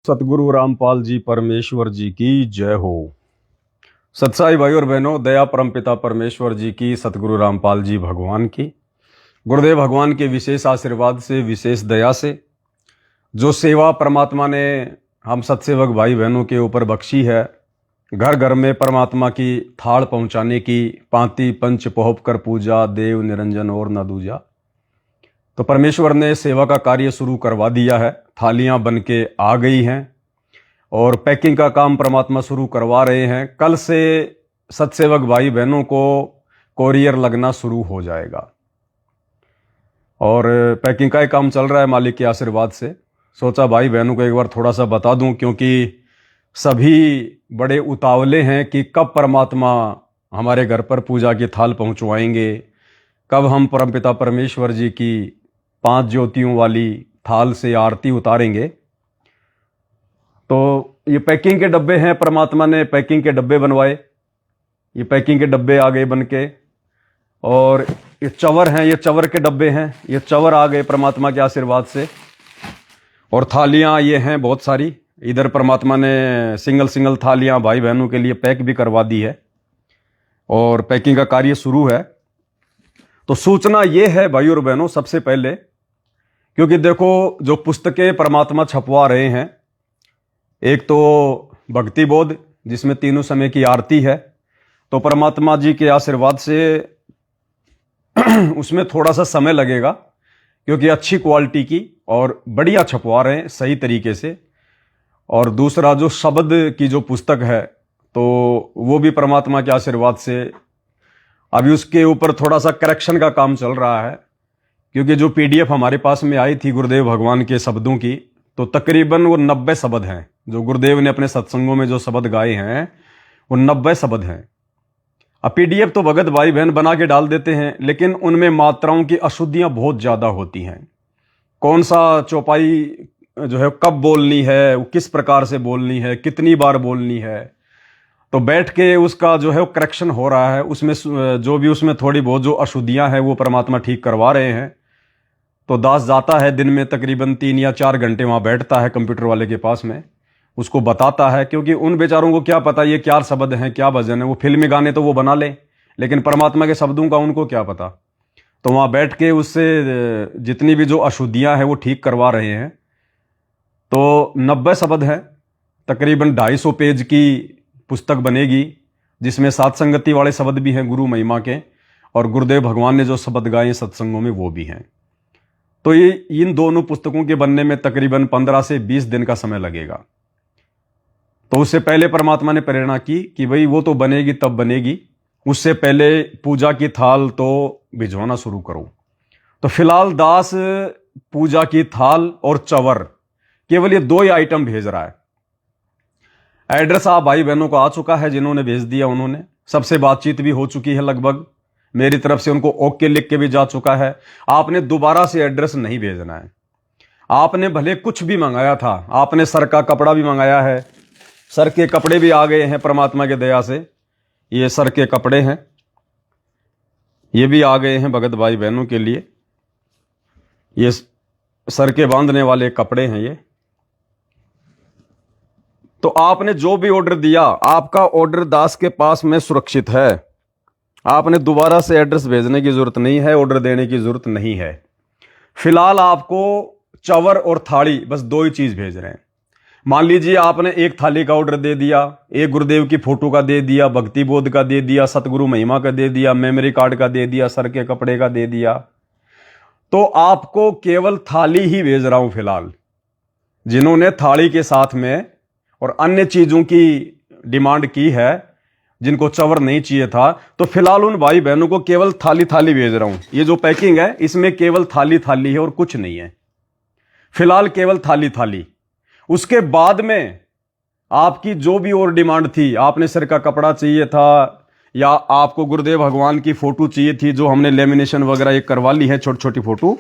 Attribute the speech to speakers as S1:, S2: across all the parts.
S1: सतगुरु रामपाल जी परमेश्वर जी की जय हो। सत्साई भाई और बहनों, दया परमपिता परमेश्वर जी की, सतगुरु रामपाल जी भगवान की, गुरुदेव भगवान के विशेष आशीर्वाद से, विशेष दया से जो सेवा परमात्मा ने हम सत्सेवक भाई बहनों के ऊपर बख्शी है, घर घर में परमात्मा की थाल पहुंचाने की, पांति पंच पोहप कर पूजा, देव निरंजन और न दूजा। तो परमेश्वर ने सेवा का कार्य शुरू करवा दिया है। थालियां बन के आ गई हैं और पैकिंग का काम परमात्मा शुरू करवा रहे हैं। कल से सत्सेवक भाई बहनों को कोरियर लगना शुरू हो जाएगा और पैकिंग का ही काम चल रहा है मालिक के आशीर्वाद से। सोचा भाई बहनों को एक बार थोड़ा सा बता दूं, क्योंकि सभी बड़े उतावले हैं कि कब परमात्मा हमारे घर पर पूजा की थाल पहुंचवाएंगे, कब हम परमपिता परमेश्वर जी की 5 ज्योतियों वाली थाल से आरती उतारेंगे। तो ये पैकिंग के डब्बे हैं, परमात्मा ने पैकिंग के डब्बे बनवाए। ये पैकिंग के डब्बे आ गए बन के, और ये चवर हैं, ये चवर के डब्बे हैं, ये चवर आ गए परमात्मा के आशीर्वाद से। और थालियां ये हैं बहुत सारी, इधर परमात्मा ने सिंगल सिंगल थालियां भाई बहनों के लिए पैक भी करवा दी है और पैकिंग का कार्य शुरू है। तो सूचना ये है भाई और बहनों, सबसे पहले, क्योंकि देखो जो पुस्तकें परमात्मा छपवा रहे हैं, एक तो भक्ति बोध जिसमें तीनों समय की आरती है, तो परमात्मा जी के आशीर्वाद से उसमें थोड़ा सा समय लगेगा, क्योंकि अच्छी क्वालिटी की और बढ़िया छपवा रहे हैं सही तरीके से। और दूसरा जो शब्द की जो पुस्तक है, तो वो भी परमात्मा के आशीर्वाद से अभी उसके ऊपर थोड़ा सा करेक्शन का काम चल रहा है, क्योंकि जो पीडीएफ हमारे पास में आई थी गुरुदेव भगवान के शब्दों की, तो तकरीबन वो 90 शब्द हैं। जो गुरुदेव ने अपने सत्संगों में जो शब्द गाए हैं वो 90 शब्द हैं। अब पीडीएफ तो भगत भाई बहन बना के डाल देते हैं, लेकिन उनमें मात्राओं की अशुद्धियां बहुत ज़्यादा होती हैं। कौन सा चौपाई जो है कब बोलनी है, वो किस प्रकार से बोलनी है, कितनी बार बोलनी है, तो बैठ के उसका जो है वो करेक्शन हो रहा है। उसमें जो भी उसमें थोड़ी बहुत जो अशुद्धियां हैं वो परमात्मा ठीक करवा रहे हैं। तो दास जाता है दिन में तकरीबन 3 या 4 घंटे वहाँ बैठता है कंप्यूटर वाले के पास में, उसको बताता है, क्योंकि उन बेचारों को क्या पता ये क्या शब्द हैं, क्या भजन है। वो फिल्मी गाने तो वो बना ले, लेकिन परमात्मा के शब्दों का उनको क्या पता। तो वहाँ बैठ के उससे जितनी भी जो अशुद्धियाँ हैं वो ठीक करवा रहे हैं। तो 90 शब्द हैं, तकरीबन 250 पेज की पुस्तक बनेगी, जिसमें सात संगति वाले शब्द भी हैं गुरु महिमा के, और गुरुदेव भगवान ने जो शब्द गाए सत्संगों में वो भी हैं। तो ये इन दोनों पुस्तकों के बनने में तकरीबन 15 से 20 दिन का समय लगेगा। तो उससे पहले परमात्मा ने प्रेरणा की कि भाई वो तो बनेगी तब बनेगी, उससे पहले पूजा की थाल तो भिजवाना शुरू करो। तो फिलहाल दास पूजा की थाल और चवर केवल ये 2 ही आइटम भेज रहा है। एड्रेस आप भाई बहनों को आ चुका है, जिन्होंने भेज दिया उन्होंने, सबसे बातचीत भी हो चुकी है लगभग, मेरी तरफ से उनको ओके लिख के भी जा चुका है। आपने दोबारा से एड्रेस नहीं भेजना है। आपने भले कुछ भी मंगाया था, आपने सर का कपड़ा भी मंगाया है, सर के कपड़े भी आ गए हैं परमात्मा के दया से। ये सर के कपड़े हैं, ये भी आ गए हैं भगत भाई बहनों के लिए। ये सर के बांधने वाले कपड़े हैं ये। तो आपने जो भी ऑर्डर दिया, आपका ऑर्डर दास के पास में सुरक्षित है। आपने दोबारा से एड्रेस भेजने की जरूरत नहीं है, ऑर्डर देने की जरूरत नहीं है। फिलहाल आपको चवर और थाली, बस 2 ही चीज भेज रहे हैं। मान लीजिए आपने एक थाली का ऑर्डर दे दिया, एक गुरुदेव की फोटो का दे दिया, भक्ति बोध का दे दिया, सतगुरु महिमा का दे दिया, मेमोरी कार्ड का दे दिया, सर के कपड़े का दे दिया, तो आपको केवल थाली ही भेज रहा हूं फिलहाल। जिन्होंने थाली के साथ में और अन्य चीजों की डिमांड की है, जिनको चवर नहीं चाहिए था, तो फिलहाल उन भाई बहनों को केवल थाली थाली भेज रहा हूं। ये जो पैकिंग है इसमें केवल थाली थाली है और कुछ नहीं है। फिलहाल केवल थाली थाली। उसके बाद में आपकी जो भी और डिमांड थी, आपने सिर का कपड़ा चाहिए था, या आपको गुरुदेव भगवान की फोटो चाहिए थी, जो हमने लेमिनेशन वगैरह एक करवा ली है, छोटी छोटी फोटो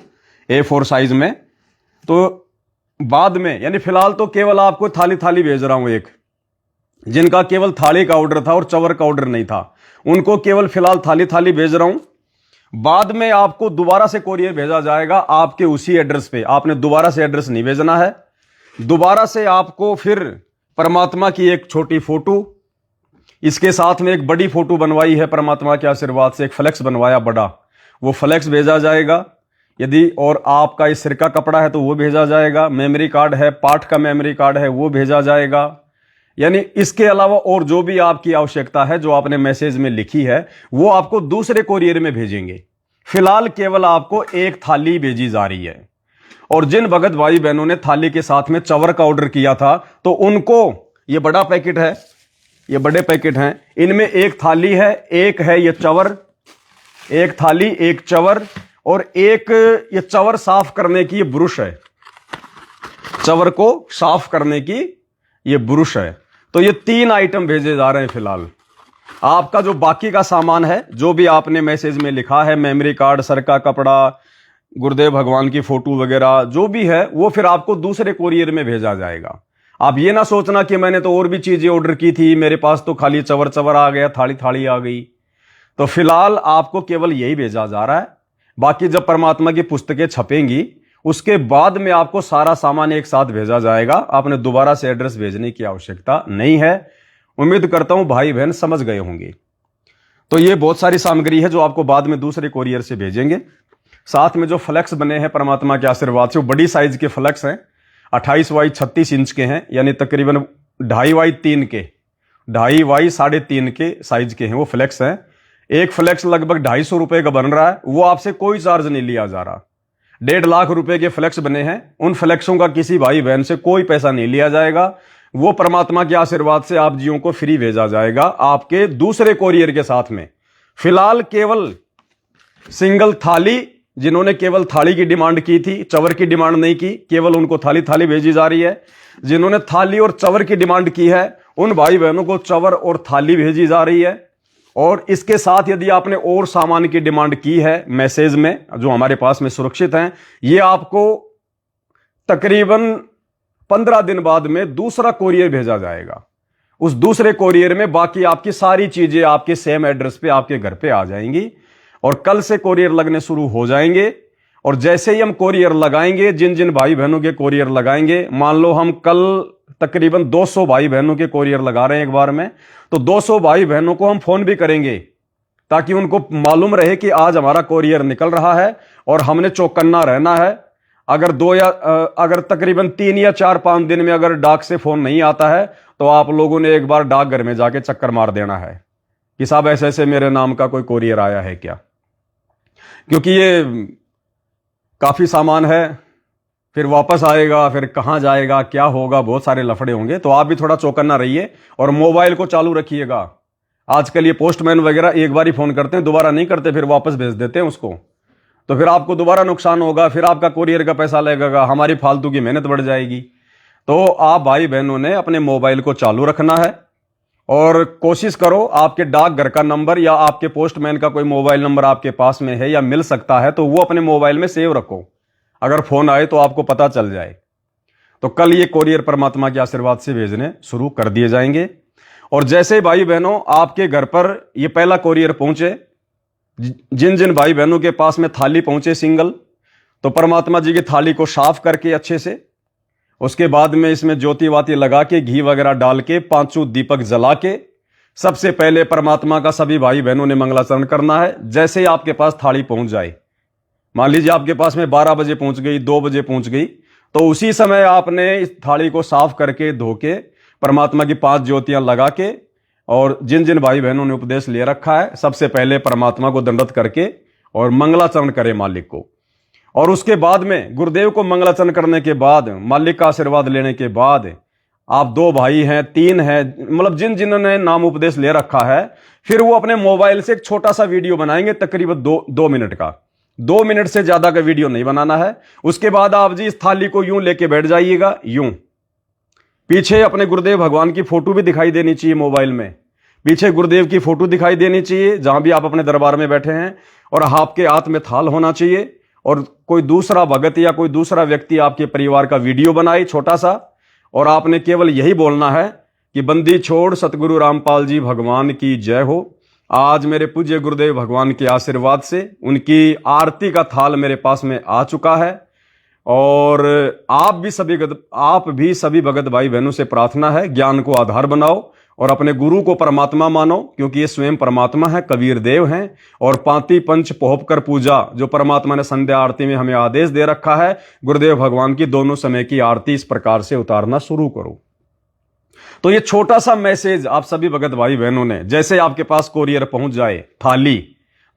S1: A4 साइज में, तो बाद में, यानी फिलहाल तो केवल आपको थाली थाली भेज रहा हूं। एक जिनका केवल थाली का ऑर्डर था और चवर का ऑर्डर नहीं था, उनको केवल फिलहाल थाली थाली भेज रहा हूं। बाद में आपको दोबारा से कोरियर भेजा जाएगा आपके उसी एड्रेस पे। आपने दोबारा से एड्रेस नहीं भेजना है, दोबारा से आपको फिर परमात्मा की एक छोटी फोटो, इसके साथ में एक बड़ी फोटो बनवाई है परमात्मा के आशीर्वाद से, एक फ्लेक्स बनवाया बड़ा, वो फ्लेक्स भेजा जाएगा। यदि और आपका इस सिर का कपड़ा है तो वो भेजा जाएगा। मेमोरी कार्ड है, पाठ का मेमोरी कार्ड है, वो भेजा जाएगा। यानी इसके अलावा और जो भी आपकी आवश्यकता है, जो आपने मैसेज में लिखी है, वो आपको दूसरे कोरियर में भेजेंगे। फिलहाल केवल आपको एक थाली भेजी जा रही है। और जिन भगत भाई बहनों ने थाली के साथ में चवर का ऑर्डर किया था, तो उनको ये बड़ा पैकेट है, ये बड़े पैकेट हैं, इनमें एक थाली है, एक है ये चवर, एक थाली, एक चवर, और एक ये चवर साफ करने की ये ब्रुश है, चवर को साफ करने की ये ब्रुश है। तो ये 3 आइटम भेजे जा रहे हैं फिलहाल। आपका जो बाकी का सामान है, जो भी आपने मैसेज में लिखा है, मेमोरी कार्ड, सर का कपड़ा, गुरुदेव भगवान की फोटो वगैरह जो भी है, वो फिर आपको दूसरे कोरियर में भेजा जाएगा। आप ये ना सोचना कि मैंने तो और भी चीजें ऑर्डर की थी, मेरे पास तो खाली चवर चवर आ गया, थाली थाली आ गई। तो फिलहाल आपको केवल यही भेजा जा रहा है। बाकी जब परमात्मा की पुस्तकें छपेंगी, उसके बाद में आपको सारा सामान एक साथ भेजा जाएगा। आपने दोबारा से एड्रेस भेजने की आवश्यकता नहीं है। उम्मीद करता हूं भाई बहन समझ गए होंगे। तो ये बहुत सारी सामग्री है जो आपको बाद में दूसरे कोरियर से भेजेंगे। साथ में जो फ्लेक्स बने हैं परमात्मा के आशीर्वाद से, वो बड़ी साइज के फ्लेक्स हैं, 28 बाई 36 इंच के हैं, यानी तकरीबन 2.5 बाई 3 के, 2.5 बाई 3.5 के साइज के हैं वो फ्लेक्स हैं। एक फ्लेक्स लगभग 250 रुपए का बन रहा है, वो आपसे कोई चार्ज नहीं लिया जा रहा। 1.5 लाख रुपए के फ्लेक्स बने हैं, उन फ्लेक्सों का किसी भाई बहन से कोई पैसा नहीं लिया जाएगा। वो परमात्मा के आशीर्वाद से आप जियों को फ्री भेजा जाएगा आपके दूसरे कोरियर के साथ में। फिलहाल केवल सिंगल थाली, जिन्होंने केवल थाली की डिमांड की थी, चवर की डिमांड नहीं की, केवल उनको थाली थाली भेजी जा रही है। जिन्होंने थाली और चवर की डिमांड की है, उन भाई बहनों को चवर और थाली भेजी जा रही है। और इसके साथ यदि आपने और सामान की डिमांड की है मैसेज में, जो हमारे पास में सुरक्षित हैं, ये आपको तकरीबन 15 दिन बाद में दूसरा कोरियर भेजा जाएगा। उस दूसरे कोरियर में बाकी आपकी सारी चीजें आपके सेम एड्रेस पे आपके घर पे आ जाएंगी। और कल से कोरियर लगने शुरू हो जाएंगे। और जैसे ही हम कोरियर लगाएंगे, जिन जिन भाई बहनों के कोरियर लगाएंगे, मान लो हम कल तकरीबन 200 भाई बहनों के कोरियर लगा रहे हैं एक बार में, तो 200 भाई बहनों को हम फोन भी करेंगे ताकि उनको मालूम रहे कि आज हमारा कोरियर निकल रहा है और हमने चौकन्ना रहना है। अगर तकरीबन 3 या 4-5 दिन में अगर डाक से फोन नहीं आता है, तो आप लोगों ने एक बार डाक घर में जाके चक्कर मार देना है कि साहब ऐसे ऐसे मेरे नाम का कोई कोरियर आया है क्या, क्योंकि ये काफी सामान है, फिर वापस आएगा, फिर कहां जाएगा, क्या होगा, बहुत सारे लफड़े होंगे। तो आप भी थोड़ा चौकन्ना रहिए और मोबाइल को चालू रखिएगा। आजकल ये पोस्टमैन वगैरह एक बार ही फोन करते हैं, दोबारा नहीं करते, फिर वापस भेज देते हैं उसको। तो फिर आपको दोबारा नुकसान होगा, फिर आपका कोरियर का पैसा लगेगा, हमारी फालतू की मेहनत बढ़ जाएगी। तो आप भाई बहनों ने अपने मोबाइल को चालू रखना है और कोशिश करो आपके डाकघर का नंबर या आपके पोस्टमैन का कोई मोबाइल नंबर आपके पास में है या मिल सकता है, तो वो अपने मोबाइल में सेव रखो। अगर फोन आए तो आपको पता चल जाए। तो कल ये कोरियर परमात्मा के आशीर्वाद से भेजने शुरू कर दिए जाएंगे। और जैसे भाई बहनों आपके घर पर ये पहला कोरियर पहुंचे, जिन जिन भाई बहनों के पास में थाली पहुंचे सिंगल, तो परमात्मा जी की थाली को साफ करके अच्छे से, उसके बाद में इसमें ज्योति वाती लगा के, घी वगैरह डाल के, 5 दीपक जला के, सबसे पहले परमात्मा का सभी भाई बहनों ने मंगलाचरण करना है। जैसे ही आपके पास थाली पहुंच जाए, मान लीजिए आपके पास में 12 बजे पहुंच गई, 2 बजे पहुंच गई, तो उसी समय आपने इस थाली को साफ करके धो के परमात्मा की 5 ज्योतियां लगा के, और जिन जिन भाई बहनों ने उपदेश ले रखा है, सबसे पहले परमात्मा को दंडवत करके और मंगलाचरण करें मालिक को। और उसके बाद में गुरुदेव को मंगलाचरण करने के बाद, मालिक का आशीर्वाद लेने के बाद, आप 2 भाई हैं, 3 हैं, मतलब जिन जिन्होंने नाम उपदेश ले रखा है, फिर वो अपने मोबाइल से एक छोटा सा वीडियो बनाएंगे, तकरीबन 2 मिनट का। 2 मिनट से ज्यादा का वीडियो नहीं बनाना है। उसके बाद आप जी इस थाली को यूं लेके बैठ जाइएगा, यूं। पीछे अपने गुरुदेव भगवान की फोटो भी दिखाई देनी चाहिए मोबाइल में, पीछे गुरुदेव की फोटो दिखाई देनी चाहिए जहां भी आप अपने दरबार में बैठे हैं, और आपके हाथ में थाल होना चाहिए। और कोई दूसरा भगत या कोई दूसरा व्यक्ति आपके परिवार का वीडियो बनाए छोटा सा, और आपने केवल यही बोलना है कि बंदी छोड़ सतगुरु रामपाल जी भगवान की जय हो। आज मेरे पूज्य गुरुदेव भगवान के आशीर्वाद से उनकी आरती का थाल मेरे पास में आ चुका है, और आप भी सभी भगत भाई बहनों से प्रार्थना है, ज्ञान को आधार बनाओ और अपने गुरु को परमात्मा मानो, क्योंकि ये स्वयं परमात्मा है, कबीर देव हैं। और पांति पंच पोहप कर पूजा, जो परमात्मा ने संध्या आरती में हमें आदेश दे रखा है, गुरुदेव भगवान की दोनों समय की आरती इस प्रकार से उतारना शुरू करो। तो ये छोटा सा मैसेज आप सभी भगत भाई बहनों ने, जैसे आपके पास कोरियर पहुंच जाए थाली,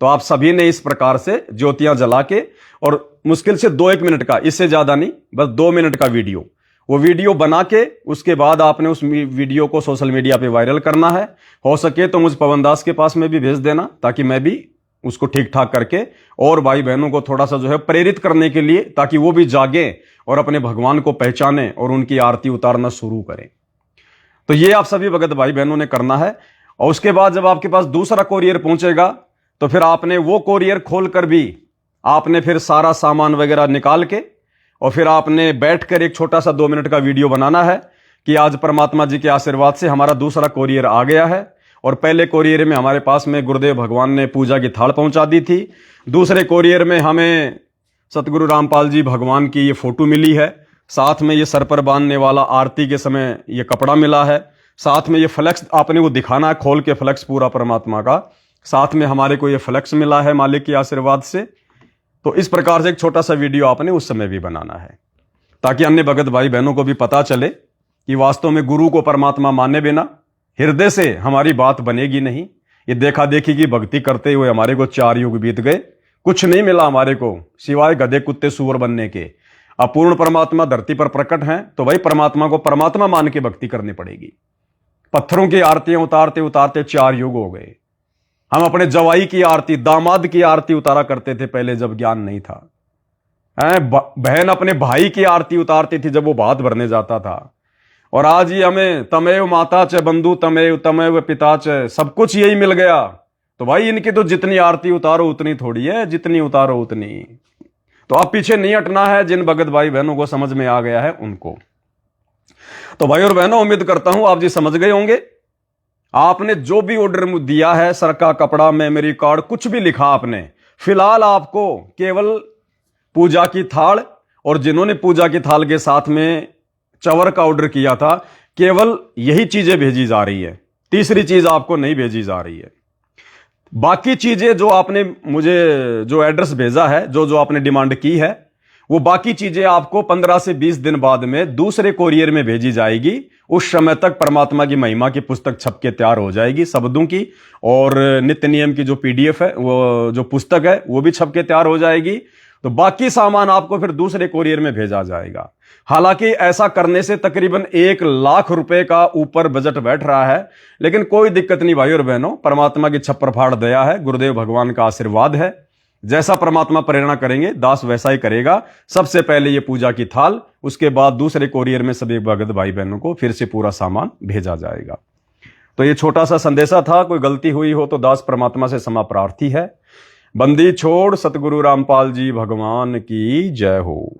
S1: तो आप सभी ने इस प्रकार से ज्योतियां जला के, और मुश्किल से 2-1 मिनट का, इससे ज्यादा नहीं, बस 2 मिनट का वीडियो, वो वीडियो बना के उसके बाद आपने उस वीडियो को सोशल मीडिया पे वायरल करना है। हो सके तो मुझ पवन दास के पास में भी भेज देना, ताकि मैं भी उसको ठीक ठाक करके और भाई बहनों को थोड़ा सा जो है प्रेरित करने के लिए, ताकि वो भी जागे और अपने भगवान को पहचाने और उनकी आरती उतारना शुरू करें। तो ये आप सभी भगत भाई बहनों ने करना है। और उसके बाद जब आपके पास दूसरा कोरियर पहुंचेगा, तो फिर आपने वो कोरियर खोलकर भी आपने फिर सारा सामान वगैरह निकाल के, और फिर आपने बैठकर एक छोटा सा 2 मिनट का वीडियो बनाना है कि आज परमात्मा जी के आशीर्वाद से हमारा दूसरा कोरियर आ गया है, और पहले कोरियर में हमारे पास में गुरुदेव भगवान ने पूजा की थाल पहुंचा दी थी, दूसरे कोरियर में हमें सतगुरु रामपाल जी भगवान की ये फोटो मिली है, साथ में ये सर पर बांधने वाला आरती के समय ये कपड़ा मिला है, साथ में ये फ्लेक्स आपने वो दिखाना है खोल के, फ्लेक्स पूरा परमात्मा का, साथ में हमारे को ये फ्लेक्स मिला है मालिक के आशीर्वाद से। तो इस प्रकार से एक छोटा सा वीडियो आपने उस समय भी बनाना है, ताकि अन्य भगत भाई बहनों को भी पता चले कि वास्तव में गुरु को परमात्मा माने बिना हृदय से हमारी बात बनेगी नहीं। ये देखा देखी की भक्ति करते हुए हमारे को 4 युग बीत गए, कुछ नहीं मिला हमारे को सिवाय गधे कुत्ते सूअर बनने के। अपूर्ण परमात्मा धरती पर प्रकट हैं, तो भाई परमात्मा को परमात्मा मान के भक्ति करनी पड़ेगी। पत्थरों की आरतियां उतारते उतारते 4 युग हो गए। हम अपने जवाई की आरती, दामाद की आरती उतारा करते थे पहले, जब ज्ञान नहीं था। बहन अपने भाई की आरती उतारती थी जब वो भात भरने जाता था। और आज ये हमें तमेव माता च बंधु तमेव तमेव पिता च, सब कुछ यही मिल गया। तो भाई इनकी तो जितनी आरती उतारो उतनी थोड़ी है, जितनी उतारो उतनी। तो आप पीछे नहीं हटना है, जिन भगत भाई बहनों को समझ में आ गया है उनको। तो भाई और बहनों, उम्मीद करता हूं आप जी समझ गए होंगे। आपने जो भी ऑर्डर दिया है, सर का कपड़ा, मेमोरी कार्ड, कुछ भी लिखा आपने, फिलहाल आपको केवल पूजा की थाल, और जिन्होंने पूजा की थाल के साथ में चवर का ऑर्डर किया था, केवल यही चीजें भेजी जा रही है। तीसरी चीज आपको नहीं भेजी जा रही है। बाकी चीजें जो आपने मुझे जो एड्रेस भेजा है, जो आपने डिमांड की है, वो बाकी चीजें आपको 15 से 20 दिन बाद में दूसरे कोरियर में भेजी जाएगी। उस समय तक परमात्मा की महिमा की पुस्तक छप के तैयार हो जाएगी शब्दों की, और नित्य नियम की जो PDF है, वो जो पुस्तक है, वो भी छप के तैयार हो जाएगी। तो बाकी सामान आपको फिर दूसरे कोरियर में भेजा जाएगा। हालांकि ऐसा करने से तकरीबन 1 लाख रुपए का ऊपर बजट बैठ रहा है, लेकिन कोई दिक्कत नहीं भाई और बहनों, परमात्मा की छप्पर फाड़ दया है, गुरुदेव भगवान का आशीर्वाद है। जैसा परमात्मा प्रेरणा करेंगे दास वैसा ही करेगा। सबसे पहले ये पूजा की थाल, उसके बाद दूसरे कोरियर में सभी भगत भाई बहनों को फिर से पूरा सामान भेजा जाएगा। तो ये छोटा सा संदेशा था, कोई गलती हुई हो तो दास परमात्मा से क्षमा प्रार्थी है। बंदी छोड़ सतगुरु रामपाल जी भगवान की जय हो।